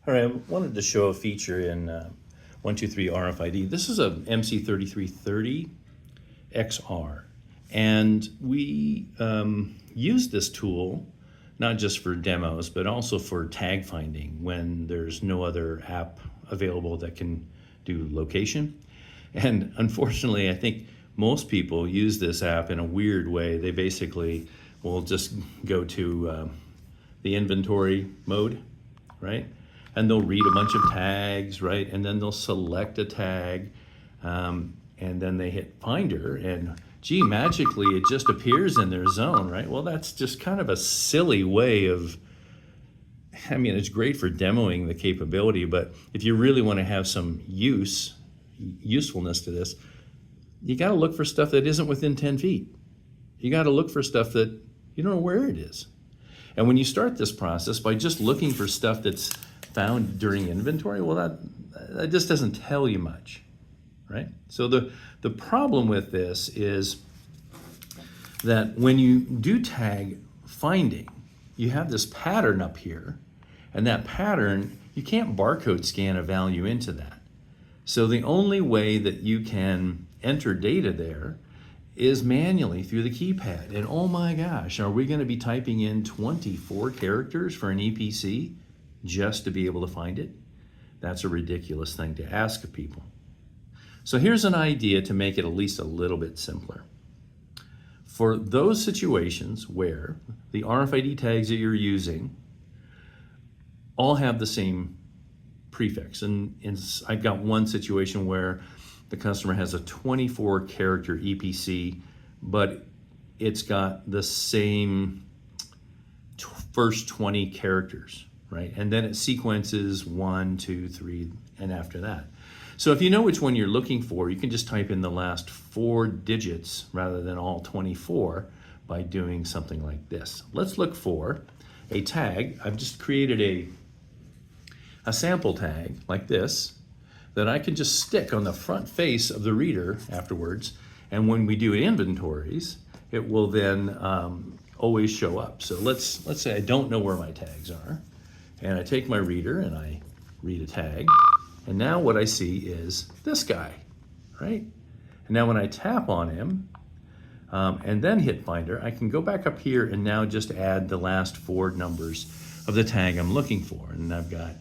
All right, I wanted to show a feature in 123 RFID. This is a MC3330 XR, and we use this tool not just for demos, but also for tag finding when there's no other app available that can do location. And unfortunately, I think most people use this app in a weird way. They basically will just go to the inventory mode, right? And they'll read a bunch of tags, right? And then they'll select a tag, and then they hit Finder, and gee, magically it just appears in their zone, right? Well, that's just kind of a silly way of, I mean, it's great for demoing the capability, but if you really want to have some usefulness to this, you got to look for stuff that isn't within 10 feet. You got to look for stuff that you don't know where it is. And when you start this process by just looking for stuff that's found during inventory, well, that just doesn't tell you much, right? So the problem with this is that when you do tag finding, you have this pattern up here, and that pattern, you can't barcode scan a value into that. So the only way that you can enter data there is manually through the keypad. And oh my gosh, are we going to be typing in 24 characters for an EPC just to be able to find it? That's a ridiculous thing to ask of people. So here's an idea to make it at least a little bit simpler. For those situations where the RFID tags that you're using all have the same prefix, and I've got one situation where the customer has a 24 character EPC, but it's got the same first 20 characters, right? And then it sequences 1, 2, 3, and after that. So if you know which one you're looking for, you can just type in the last 4 digits rather than all 24 by doing something like this. Let's look for a tag. I've just created a sample tag like this that I can just stick on the front face of the reader afterwards. And when we do inventories, it will then always show up. So let's say I don't know where my tags are, and I take my reader and I read a tag. And now what I see is this guy, right? And now when I tap on him and then hit Finder, I can go back up here and now just add the last 4 numbers of the tag I'm looking for. And I've got,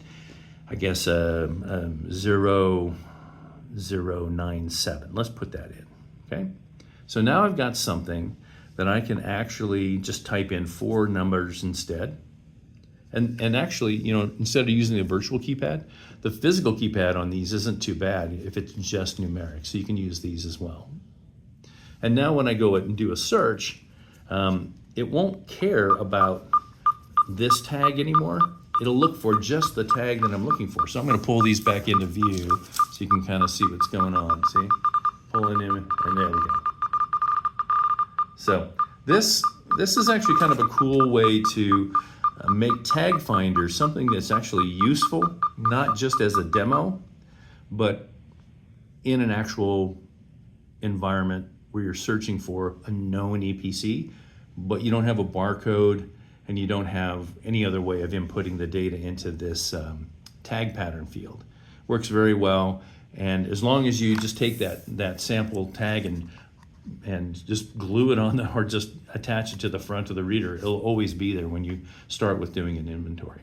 I guess, 0097. Let's put that in, okay? So now I've got something that I can actually just type in 4 numbers instead. And actually, you know, instead of using the virtual keypad, the physical keypad on these isn't too bad if it's just numeric, so you can use these as well. And now when I go and do a search, it won't care about this tag anymore. It'll look for just the tag that I'm looking for. So I'm going to pull these back into view so you can kind of see what's going on. See? Pulling in, and there we go. So this is actually kind of a cool way to make Tag Finder something that's actually useful, not just as a demo, but in an actual environment where you're searching for a known EPC, but you don't have a barcode and you don't have any other way of inputting the data into this tag pattern field. Works very well, and as long as you just take that sample tag and just glue it on or just attach it to the front of the reader, it'll always be there when you start with doing an inventory.